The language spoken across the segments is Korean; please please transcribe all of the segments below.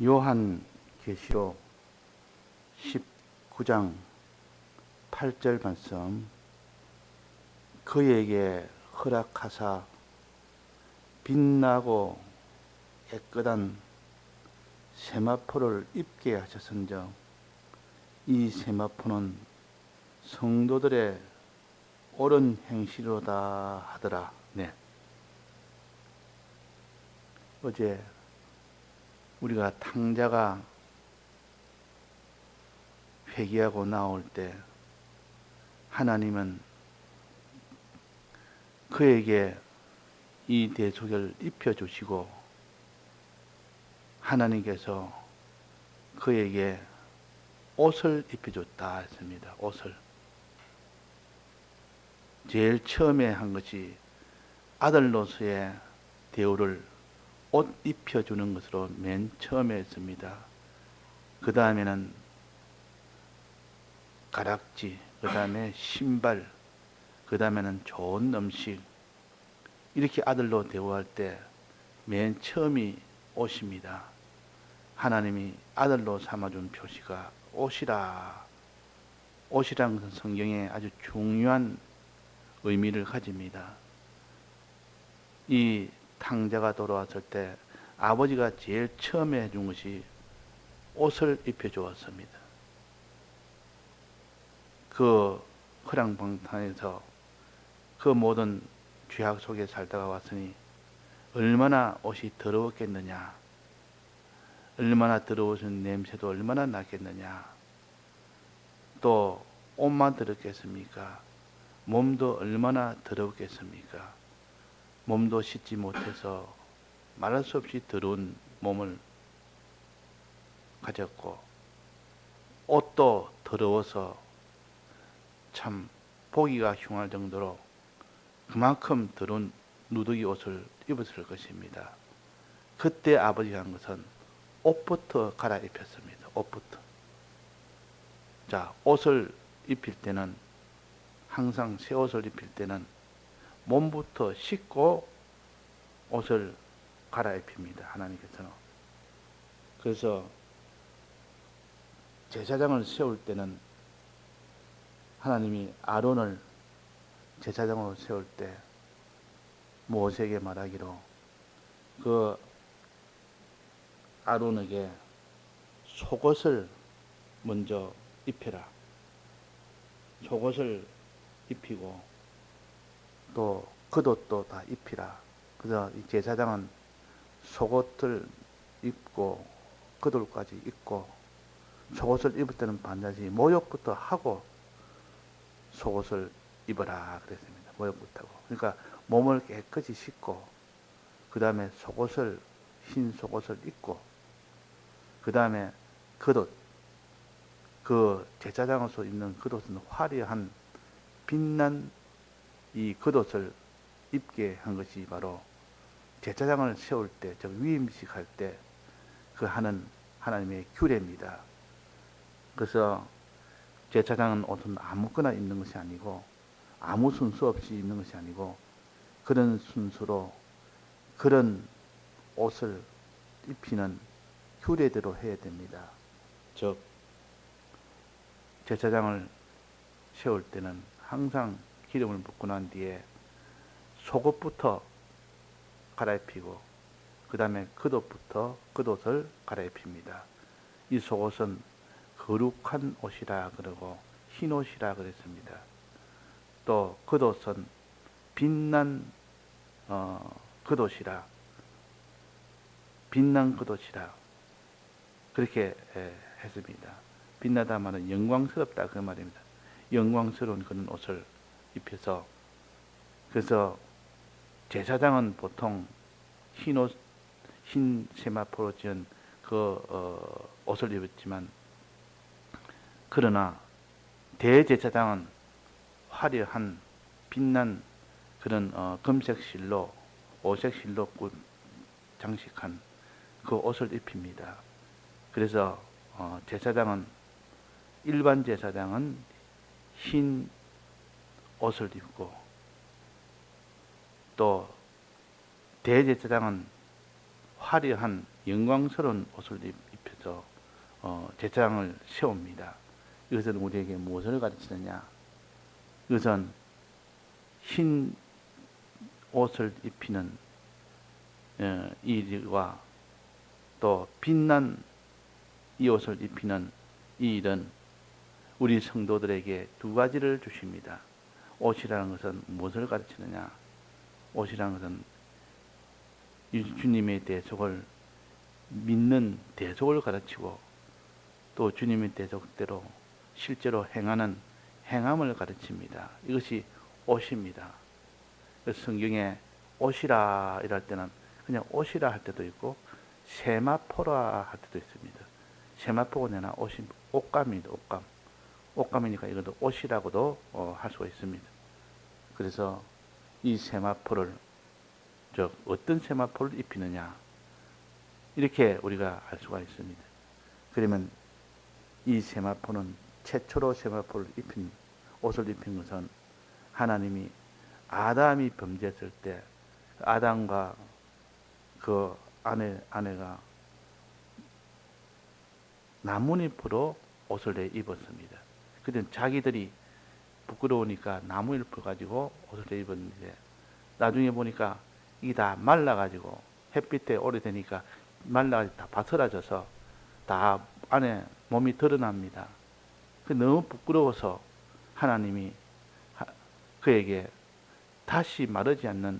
요한계시록 19장 8절 말씀. 그에게 허락하사 빛나고 깨끗한 세마포를 입게 하셨은즉 이 세마포는 성도들의 옳은 행실로다 하더라. 네. 어제 우리가 탕자가 회개하고 나올 때 하나님은 그에게 이 대속을 입혀주시고 하나님께서 그에게 옷을 입혀줬다 했습니다. 옷을. 제일 처음에 한 것이 아들로서의 대우를 옷 입혀주는 것으로 맨 처음에 했습니다. 그 다음에는 가락지, 그 다음에 신발, 그 다음에는 좋은 음식, 이렇게 아들로 대우할 때 맨 처음이 옷입니다. 하나님이 아들로 삼아준 표시가 옷이라. 옷이라는 것은 성경에 아주 중요한 의미를 가집니다. 이 탕자가 돌아왔을 때 아버지가 제일 처음에 해준 것이 옷을 입혀주었습니다. 그 허랑방탕에서 그 모든 죄악 속에 살다가 왔으니 얼마나 옷이 더러웠겠느냐, 얼마나 더러워진 냄새도 얼마나 나겠느냐, 또 옷만 더럽겠습니까? 몸도 얼마나 더럽겠습니까? 몸도 씻지 못해서 말할 수 없이 더러운 몸을 가졌고, 옷도 더러워서 참 보기가 흉할 정도로 그만큼 더러운 누더기 옷을 입었을 것입니다. 그때 아버지가 한 것은 옷부터 갈아입혔습니다. 옷부터. 자, 옷을 입힐 때는 항상 새 옷을 입힐 때는 몸부터 씻고 옷을 갈아입힙니다. 하나님께서는. 그래서 제사장을 세울 때는 하나님이 아론을 제사장으로 세울 때 모세에게 말하기로 그 아론에게 속옷을 먼저 입혀라. 속옷을 입히고 또 겉옷도 다 입히라. 그래서 이 제사장은 속옷을 입고 겉옷까지 입고, 속옷을 입을 때는 반드시 모욕부터 하고 속옷을 입어라 그랬습니다. 모욕부터 하고. 그러니까 몸을 깨끗이 씻고 그 다음에 속옷을, 흰 속옷을 입고 그 다음에 겉옷, 그 제사장으로서 입는 겉옷은 화려한 빛난 이 겉옷을 입게 한 것이 바로 제사장을 세울 때, 즉 위임식 할 때 그 하는 하나님의 규례입니다. 그래서 제사장은 옷은 아무거나 입는 것이 아니고, 아무 순서 없이 입는 것이 아니고, 그런 순서로 그런 옷을 입히는 규례대로 해야 됩니다. 즉 제사장을 세울 때는 항상 기름을 붓고 난 뒤에 속옷부터 갈아입히고 그 다음에 겉옷을 갈아입힙니다. 이 속옷은 거룩한 옷이라 그러고 흰 옷이라 그랬습니다. 또 겉옷은 빛난 겉옷이라, 빛난 겉옷이라 그렇게 했습니다. 빛나다 말은 영광스럽다 그 말입니다. 영광스러운 그런 옷을 입혀서, 그래서 제사장은 보통 흰 옷, 흰 세마포로 지은 그 옷을 입었지만, 그러나 대제사장은 화려한 빛난 그런 금색 실로, 오색 실로 장식한 그 옷을 입힙니다. 그래서 제사장은, 일반 제사장은 흰 옷을 입고, 또 대제사장은 화려한 영광스러운 옷을 입혀서 제사장을 세웁니다. 이것은 우리에게 무엇을 가르치느냐? 이것은 흰 옷을 입히는 이 일과 또 빛난 이 옷을 입히는 이 일은 우리 성도들에게 두 가지를 주십니다. 옷이라는 것은 무엇을 가르치느냐? 옷이라는 것은 주님의 대속을 믿는 대속을 가르치고 또 주님의 대속대로 실제로 행하는 행함을 가르칩니다. 이것이 옷입니다. 성경에 옷이라 이럴 때는 그냥 옷이라 할 때도 있고 세마포라 할 때도 있습니다. 세마포가 내나 옷이 옷감입니다. 옷감. 옷감이니까 이것도 옷이라고도 할 수가 있습니다. 그래서 이 세마포를 어떤 세마포를 입히느냐 이렇게 우리가 알 수가 있습니다. 그러면 이 세마포는 최초로 세마포를 입힌 옷을 입힌 것은 하나님이 아담이 범죄했을 때 아담과 그 아내가 나뭇잎으로 옷을 내 입었습니다. 그때 자기들이 부끄러우니까 나무잎을 가지고 옷을 내 입었는데 나중에 보니까 이게 다 말라가지고 햇빛에 오래되니까 말라가지고 다 바스라져서 다 안에 몸이 드러납니다. 너무 부끄러워서 하나님이 그에게 다시 마르지 않는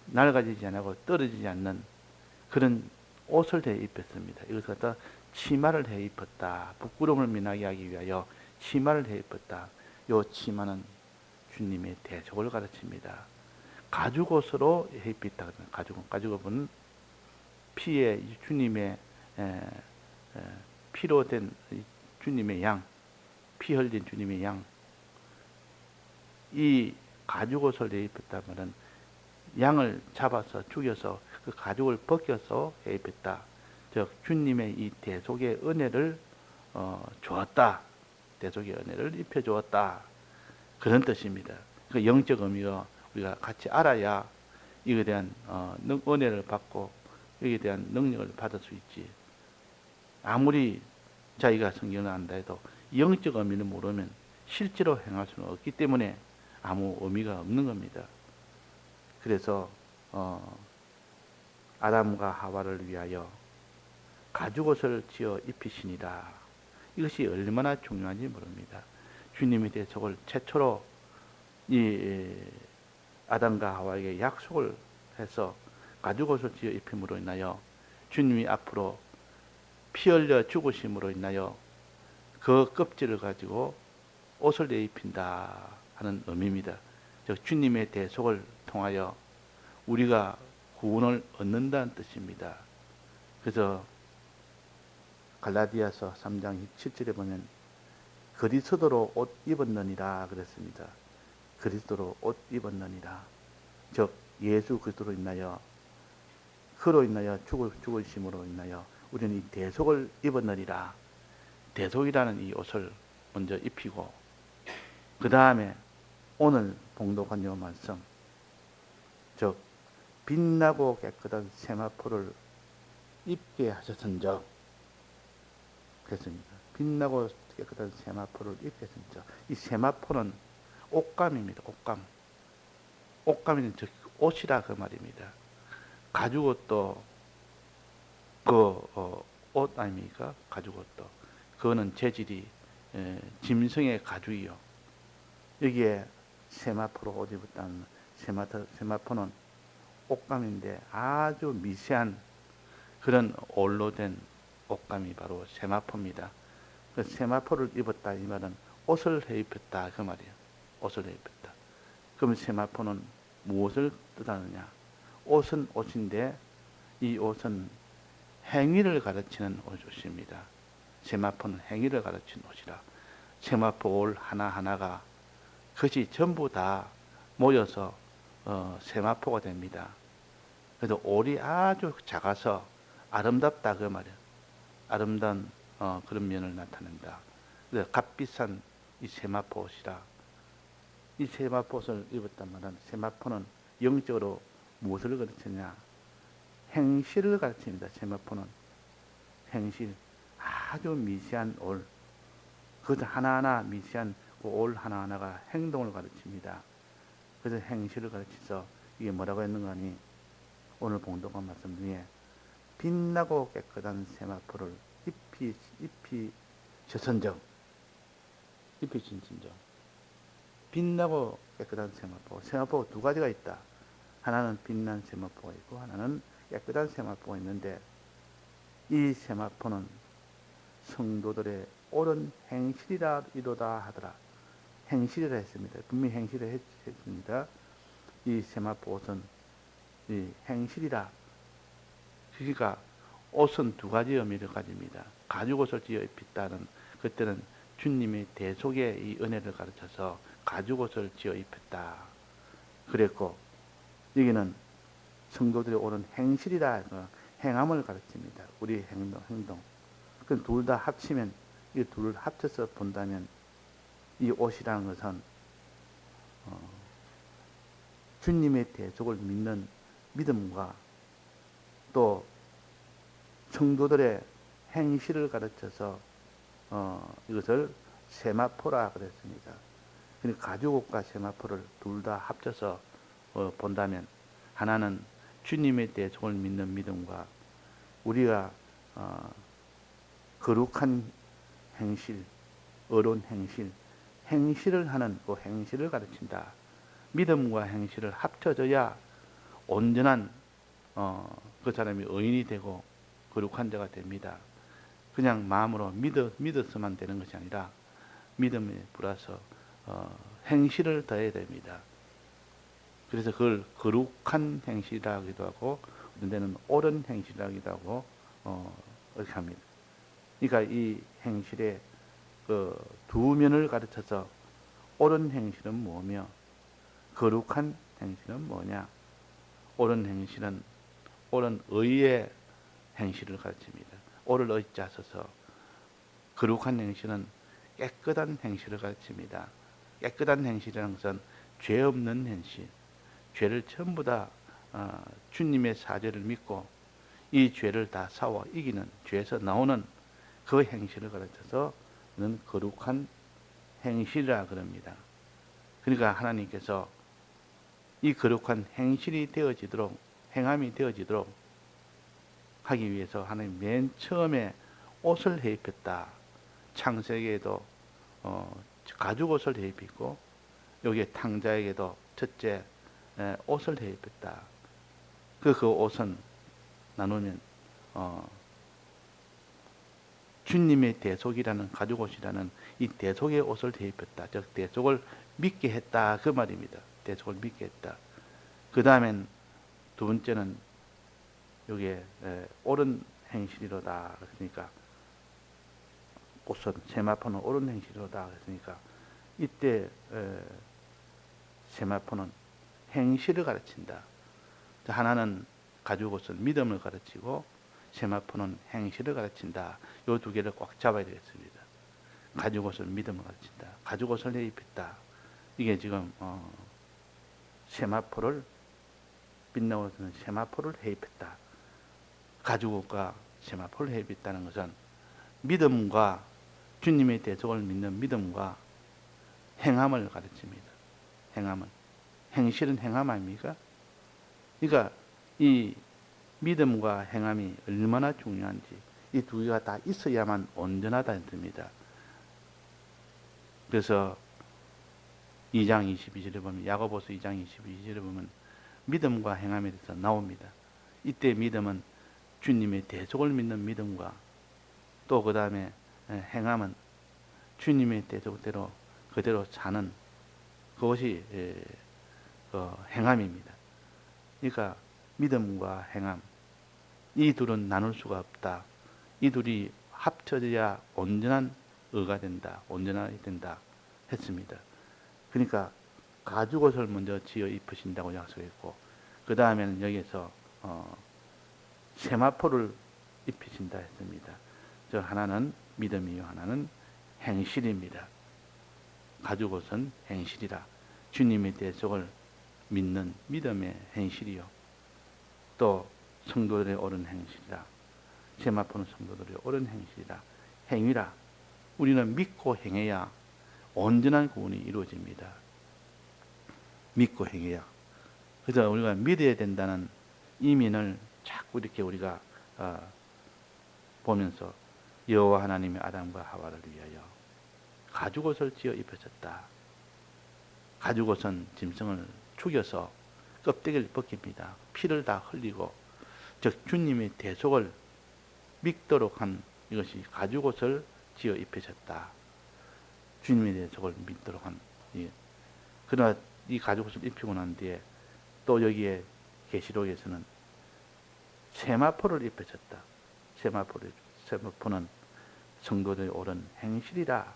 낡아지지 않고 떨어지지 않는 그런 옷을 대 입혔습니다. 이것을 갖다 치마를 해 입었다. 부끄러움을 면하게 하기 위하여 치마를 해 입었다. 요 치마는 주님의 대속을 가르칩니다. 가죽옷으로 해 입혔다. 가죽옷은 피에 주님의 피로 된 주님의 양, 피 흘린 주님의 양. 이 가죽옷을 해 입혔다 말은 양을 잡아서 죽여서 그 가죽을 벗겨서 해 입혔다. 즉 주님의 이 대속의 은혜를 주었다. 대속의 은혜를 입혀 주었다. 그런 뜻입니다. 그 영적 의미가 우리가 같이 알아야 이에 대한 은혜를 받고 여기에 대한 능력을 받을 수 있지. 아무리 자기가 성경을 안다 해도 영적 의미를 모르면 실제로 행할 수는 없기 때문에 아무 의미가 없는 겁니다. 그래서 아담과 하와를 위하여 가죽옷을 지어 입히시니라. 이것이 얼마나 중요한지 모릅니다. 주님의 대속을 최초로 이 아담과 하와에게 약속을 해서 가죽옷을 지어 입힘으로 인하여 주님이 앞으로 피 흘려 죽으심으로 인하여 그 껍질을 가지고 옷을 내입힌다 하는 의미입니다. 즉 주님의 대속을 통하여 우리가 구원을 얻는다는 뜻입니다. 그래서 갈라디아서 3장 7절에 보면 그리스도로 옷 입었느니라 그랬습니다. 그리스도로 옷 입었느니라. 즉 예수 그리스도로 인하여 그로 인하여 죽으심으로 인하여 우리는 이 대속을 입었느니라. 대속이라는 이 옷을 먼저 입히고 그 다음에 오늘 봉독한 요 말씀, 즉 빛나고 깨끗한 세마포를 입게 하셨은즉 그랬습니다. 빛나고 깨끗한 세마포를 입게 하셨은즉 이 세마포는 옷감입니다. 옷감. 옷감이는 즉 옷이라 그 말입니다. 가죽옷도 옷 아닙니까? 가죽옷도 그거는 재질이 짐승의 가죽이요. 여기에 세마포로 옷 입었다는 세마포는 옷감인데 아주 미세한 그런 올로 된 옷감이 바로 세마포입니다. 그 세마포를 입었다 이 말은 옷을 해 입혔다 그 말이에요. 옷을 해 입혔다. 그럼 세마포는 무엇을 뜻하느냐? 옷은 옷인데 이 옷은 행위를 가르치는 옷입니다. 세마포는 행위를 가르치는 옷이라 세마포 올 하나하나가 그것이 전부 다 모여서 세마포가 됩니다. 그래서 올이 아주 작아서 아름답다 그 말이에요. 아름다운 그런 면을 나타낸다. 그래서 값비싼 이 세마포 옷이라. 이 세마포 옷을 입었단 말은 세마포는 영적으로 무엇을 가르치냐? 행실을 가르칩니다. 세마포는 행실, 아주 미세한 올, 그것을 하나하나 미세한 그 올 하나하나가 행동을 가르칩니다. 그래서 행실을 가르쳐서 이게 뭐라고 했는가 하니 오늘 봉독한 말씀 중에 빛나고 깨끗한 세마포를 잎이 저선정, 잎이 진진정. 빛나고 깨끗한 세마포. 세마포가 두 가지가 있다. 하나는 빛난 세마포가 있고 하나는 깨끗한 세마포가 있는데 이 세마포는 성도들의 옳은 행실이로다 하더라. 행실이라 했습니다. 분명히 행실을 했습니다. 이 세마포 옷은 이 행실이라. 그러니까 옷은 두 가지 의미를 가집니다. 가죽옷을 지어 입혔다는 그때는 주님의 대속의 이 은혜를 가르쳐서 가죽옷을 지어 입혔다. 그랬고 여기는 성도들이 옳은 행실이라 행함을 가르칩니다. 우리 행동. 그 둘 다 합치면 이 둘을 합쳐서 본다면 이 옷이라는 것은 주님의 대속을 믿는 믿음과 또 성도들의 행실을 가르쳐서 이것을 세마포라 그랬습니다. 그러니까 가죽옷과 세마포를 둘 다 합쳐서 본다면 하나는 주님의 대속을 믿는 믿음과 우리가 거룩한 행실, 어려운 행실을 하는 그 행실을 가르친다. 믿음과 행실을 합쳐져야 온전한 그 사람이 의인이 되고 거룩한 자가 됩니다. 그냥 마음으로 믿었으면 되는 것이 아니라 믿음에 불어서 행실을 더해야 됩니다. 그래서 그걸 거룩한 행실이라기도 하고 어떤 데는 옳은 행실이라기도 하고 이렇게 합니다. 그러니까 이 행실의 그 두 면을 가르쳐서 옳은 행실은 뭐며 거룩한 행실은 뭐냐. 옳은 행실은 옳은 의의 행실을 가르칩니다. 옳을 의자 써서 거룩한 행실은 깨끗한 행실을 가르칩니다. 깨끗한 행실이라는 것은 죄 없는 행실, 죄를 전부 다 주님의 사죄를 믿고 이 죄를 다 싸워 이기는 죄에서 나오는 그 행실을 가르쳐서 는 거룩한 행실이라 그럽니다. 그러니까 하나님께서 이 거룩한 행실이 되어지도록 행함이 되어지도록 하기 위해서 하나님 맨 처음에 옷을 해입혔다. 창세기에도 가죽옷을 해입히고 여기에 탕자에게도 첫째 옷을 해입혔다. 그 옷은 나누면 주님의 대속이라는 가죽옷이라는 이 대속의 옷을 대입했다. 즉 대속을 믿게 했다 그 말입니다. 대속을 믿게 했다. 그 다음엔 두 번째는 여기에 옳은 행실이로다 그랬으니까 옷은 세마포는 옳은 행실이로다 그랬으니까 이때 세마포는 행실을 가르친다. 하나는 가죽옷은 믿음을 가르치고 세마포는 행실을 가르친다. 이 두 개를 꽉 잡아야 되겠습니다. 가죽옷은 믿음을 가르친다. 가죽옷을 내입혔다. 이게 지금 세마포를 빛나고 있는 세마포를 해입혔다. 가죽옷과 세마포를 해입혔다는 것은 믿음과 주님의 대속을 믿는 믿음과 행함을 가르칩니다. 행함은 행실은 행함 아닙니까? 그러니까 이 믿음과 행함이 얼마나 중요한지 이 두 개가 다 있어야만 온전하다는 뜻입니다. 그래서 2장 22절에 보면 야고보서 2장 22절에 보면 믿음과 행함에 대해서 나옵니다. 이때 믿음은 주님의 대속을 믿는 믿음과 또 그 다음에 행함은 주님의 대속대로 그대로 사는 그것이 행함입니다. 그러니까 믿음과 행함 이 둘은 나눌 수가 없다. 이 둘이 합쳐져야 온전한 의가 된다. 온전하게 된다 했습니다. 그러니까 가죽옷을 먼저 지어 입으신다고 약속했고 그 다음에는 여기에서 세마포를 입히신다 했습니다. 저 하나는 믿음이요 하나는 행실입니다. 가죽옷은 행실이라 주님의 대속을 믿는 믿음의 행실이요 또 성도들의 옳은 행실이라 세마포는 성도들의 옳은 행실이라. 행위라. 우리는 믿고 행해야 온전한 구원이 이루어집니다. 믿고 행해야. 그래서 우리가 믿어야 된다는 이민을 자꾸 이렇게 우리가 보면서 여호와 하나님이 아담과 하와를 위하여 가죽옷을 지어 입혀졌다. 가죽옷은 짐승을 죽여서 껍데기를 벗깁니다. 피를 다 흘리고, 즉 주님의 대속을 믿도록 한 이것이 가죽옷을 지어 입히셨다. 주님의 대속을 믿도록 한. 그러나 이 가죽옷을 입히고 난 뒤에 또 여기에 계시록에서는 세마포를 입혀졌다. 세마포는 성도들이 옳은 행실이라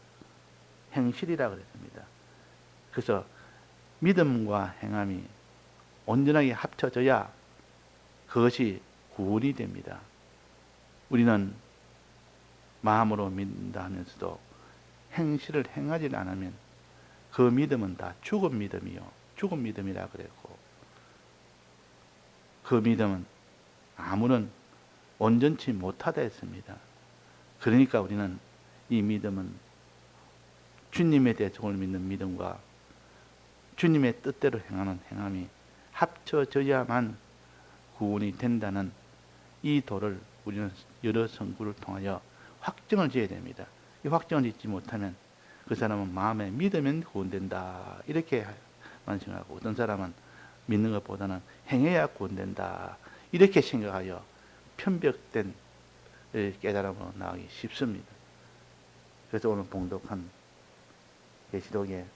그랬습니다. 그래서 믿음과 행함이 온전하게 합쳐져야 그것이 구원이 됩니다. 우리는 마음으로 믿는다 하면서도 행실을 행하지 않으면 그 믿음은 다 죽은 믿음이라 그랬고, 그 믿음은 아무런 온전치 못하다 했습니다. 그러니까 우리는 이 믿음은 주님의 대속을 믿는 믿음과 주님의 뜻대로 행하는 행함이 합쳐져야만 구원이 된다는 이 도를 우리는 여러 성구를 통하여 확정을 지어야 됩니다. 이 확정을 짓지 못하면 그 사람은 마음에 믿으면 구원된다 이렇게 생각하고, 어떤 사람은 믿는 것보다는 행해야 구원된다 이렇게 생각하여 편벽된 깨달음으로 나가기 쉽습니다. 그래서 오늘 봉독한 계시록에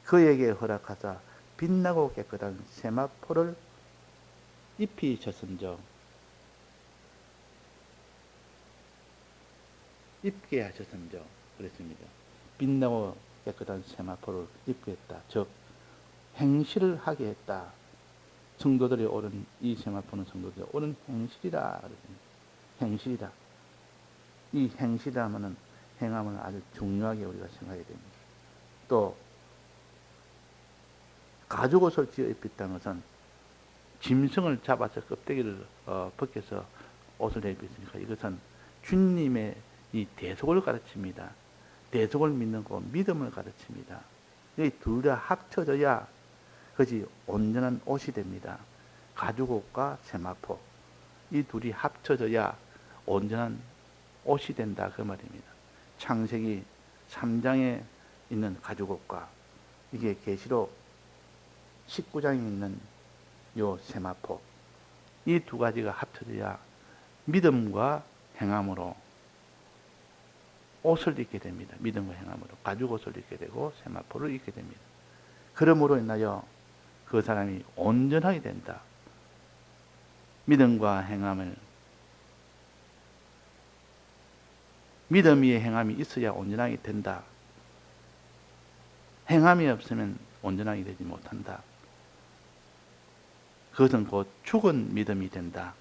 그에게 허락하사 빛나고 깨끗한 세마포를 입히셨은즉, 입게 하셨은즉 그랬습니다. 빛나고 깨끗한 세마포를 입게 했다. 즉 행실을 하게 했다. 성도들이 옳은 이 세마포는 성도들이 옳은 행실이라 그랬습니다. 행실이다. 이 행실이라면은 행함은 아주 중요하게 우리가 생각해야 됩니다. 또 가죽옷을 지어 입혔다는 것은 짐승을 잡아서 껍데기를 벗겨서 옷을 입혔으니까 이것은 주님의 이 대속을 가르칩니다. 대속을 믿는 거 믿음을 가르칩니다. 이 둘 다 합쳐져야 그것이 온전한 옷이 됩니다. 가죽옷과 세마포 이 둘이 합쳐져야 온전한 옷이 된다 그 말입니다. 창세기 3장에 있는 가죽옷과 이게 계시록 19장에 있는 요 세마포 이 두 가지가 합쳐져야 믿음과 행함으로 옷을 입게 됩니다. 믿음과 행함으로 가죽옷을 입게 되고 세마포를 입게 됩니다. 그러므로 인하여 그 사람이 온전하게 된다. 믿음과 행함을, 믿음 위에 행함이 있어야 온전하게 된다. 행함이 없으면 온전하게 되지 못한다. 그것은 곧 죽은 믿음이 된다.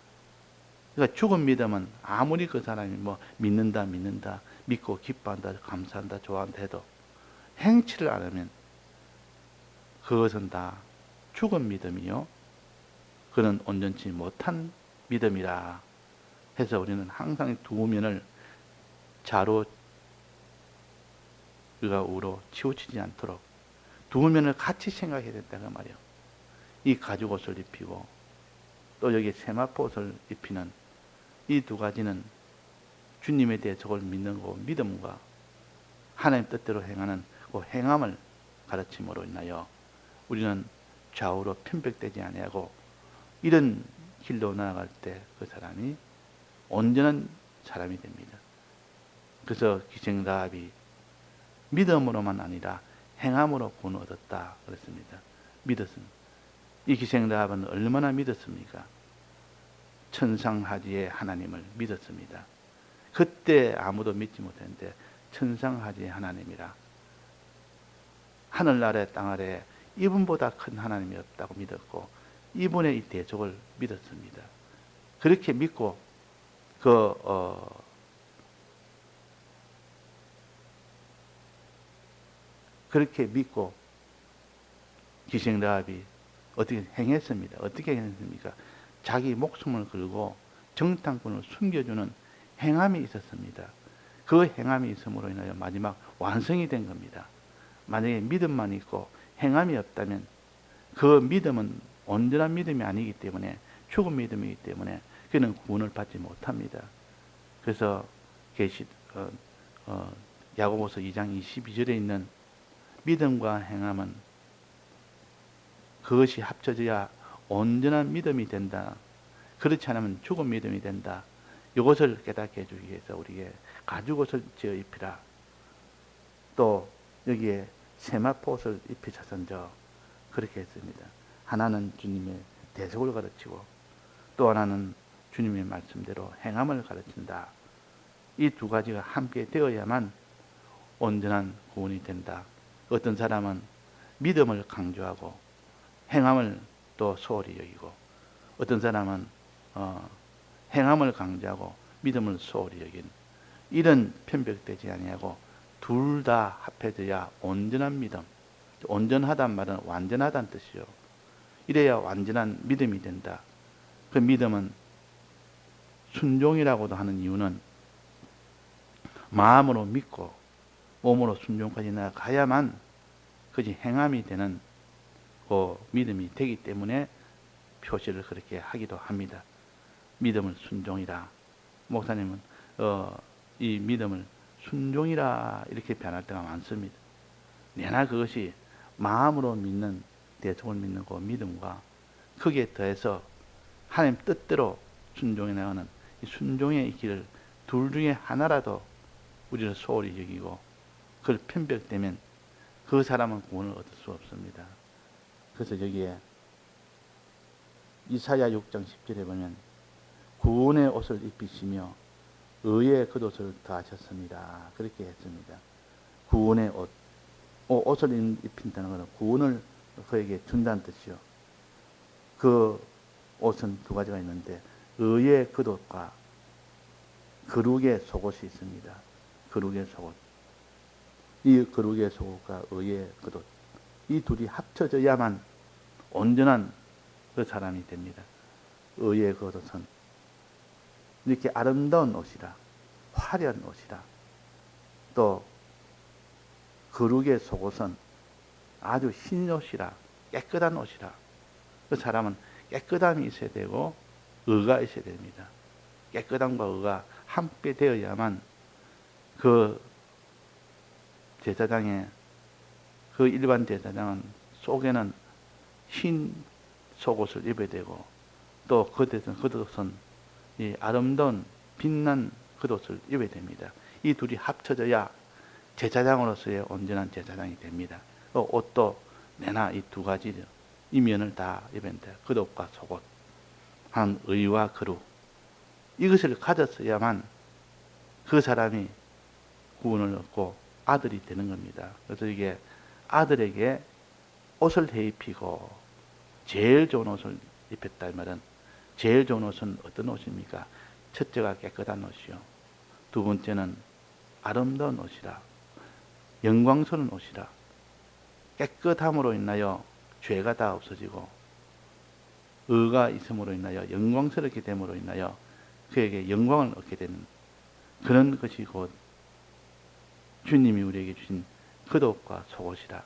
그러니까 죽은 믿음은 아무리 그 사람이 믿는다, 믿고 기뻐한다, 감사한다, 좋아한다 해도 행치를 안 하면 그것은 다 죽은 믿음이요. 그는 온전치 못한 믿음이라 해서 우리는 항상 두 면을 좌로 우리가 우로 치우치지 않도록 두 면을 같이 생각해야 된다는 말이에요. 이 가죽옷을 입히고 또 여기 세마포옷을 입히는 이 두 가지는 주님에 대해 저걸 믿는 거 믿음과 하나님 뜻대로 행하는 그 행함을 가르침으로 인하여 우리는 좌우로 편백되지 아니하고 이런 길로 나아갈 때 그 사람이 온전한 사람이 됩니다. 그래서 기생라합이 믿음으로만 아니라 행함으로 구원을 얻었다 그랬습니다. 믿었습니다. 이 기생라합은 얼마나 믿었습니까? 천상하지의 하나님을 믿었습니다. 그때 아무도 믿지 못했는데 천상하지의 하나님이라, 하늘 아래 땅 아래 이분보다 큰 하나님이 없다고 믿었고 이분의 이 대적을 믿었습니다. 그렇게 믿고 그렇게 믿고 기생라합이 어떻게 행했습니다. 어떻게 행했습니까? 자기 목숨을 걸고 정탐꾼을 숨겨주는 행함이 있었습니다. 그 행함이 있음으로 인하여 마지막 완성이 된 겁니다. 만약에 믿음만 있고 행함이 없다면 그 믿음은 온전한 믿음이 아니기 때문에 죽은 믿음이기 때문에 그는 구원을 받지 못합니다. 그래서 야고보서 2장 22절에 있는 믿음과 행함은 그것이 합쳐져야 온전한 믿음이 된다. 그렇지 않으면 죽은 믿음이 된다. 이것을 깨닫게 해주기 위해서 우리에게 가죽옷을 지어 입히라. 또 여기에 세마포옷을 입히셔선저 그렇게 했습니다. 하나는 주님의 대속을 가르치고 또 하나는 주님의 말씀대로 행함을 가르친다. 이 두 가지가 함께 되어야만 온전한 구원이 된다. 어떤 사람은 믿음을 강조하고 행함을 또 소홀히 여기고 어떤 사람은 행함을 강조하고 믿음을 소홀히 여긴 이런 편벽되지 아니하고 둘 다 합해져야 온전한 믿음. 온전하단 말은 완전하다는 뜻이요. 이래야 완전한 믿음이 된다. 그 믿음은 순종이라고도 하는 이유는 마음으로 믿고 몸으로 순종까지 나가야만 그것이 행함이 되는 그 믿음이 되기 때문에 표시를 그렇게 하기도 합니다. 믿음을 순종이라. 목사님은 이 믿음을 순종이라 이렇게 변할 때가 많습니다. 내나 그것이 마음으로 믿는 대속을 믿는 그 믿음과 거기에 더해서 하나님 뜻대로 순종해 나가는 이 순종의 길을 둘 중에 하나라도 우리를 소홀히 여기고 그걸 편벽되면 그 사람은 구원을 얻을 수 없습니다. 그래서 여기에 이사야 6장 10절에 보면 구원의 옷을 입히시며 의의 겉옷을 더하셨습니다. 그렇게 했습니다. 구원의 옷. 옷을 입힌다는 것은 구원을 그에게 준다는 뜻이요. 그 옷은 두 가지가 있는데 의의 겉옷과 거룩의 속옷이 있습니다. 거룩의 속옷. 이 거룩의 속옷과 의의 겉옷. 이 둘이 합쳐져야만 온전한 그 사람이 됩니다. 의의 겉옷은 이렇게 아름다운 옷이라, 화려한 옷이라, 또 거룩의 속옷은 아주 흰 옷이라, 깨끗한 옷이라. 그 사람은 깨끗함이 있어야 되고 의가 있어야 됩니다. 깨끗함과 의가 함께 되어야만 그 제사장의 그 일반 제사장은 속에는 흰 속옷을 입어야 되고 또 겉옷은 이 아름다운 빛난 겉옷을 입어야 됩니다. 이 둘이 합쳐져야 제사장으로서의 온전한 제사장이 됩니다. 옷도 내나 이 두 가지 이면을 다 입어야 된다. 겉옷과 속옷, 한 의와 거룩 이것을 가졌어야만 그 사람이 구원을 얻고 아들이 되는 겁니다. 그래서 이게 아들에게 옷을 해입히고 제일 좋은 옷을 입혔다 이 말은 제일 좋은 옷은 어떤 옷입니까? 첫째가 깨끗한 옷이요. 두 번째는 아름다운 옷이라 영광스러운 옷이라 깨끗함으로 인하여 죄가 다 없어지고 의가 있음으로 인하여 영광스럽게 됨으로 인하여 그에게 영광을 얻게 되는 그런 것이 곧 주님이 우리에게 주신 겉옷과 속옷이라.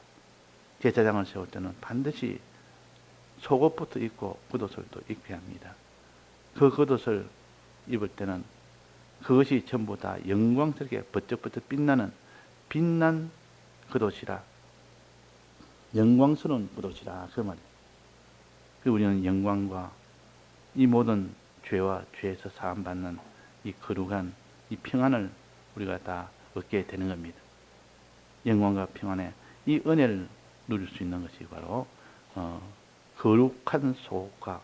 제사장을 세울 때는 반드시 속옷부터 입고 겉옷을 또 입게 합니다. 그 겉옷을 입을 때는 그것이 전부 다 영광스럽게 번쩍번쩍 빛난 겉옷이라. 영광스러운 겉옷이라 그 말이에요. 그리고 우리는 영광과 이 모든 죄와 죄에서 사함받는 이 거룩한 이 평안을 우리가 다 얻게 되는 겁니다. 영광과 평안에 이 은혜를 누릴 수 있는 것이 바로 거룩한 속과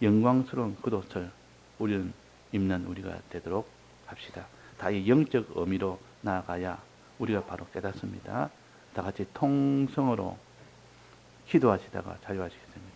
영광스러운 겉옷을 우리는 입는 우리가 되도록 합시다. 다 이 영적 의미로 나아가야 우리가 바로 깨닫습니다. 다 같이 통성으로 기도하시다가 자유하시겠습니다.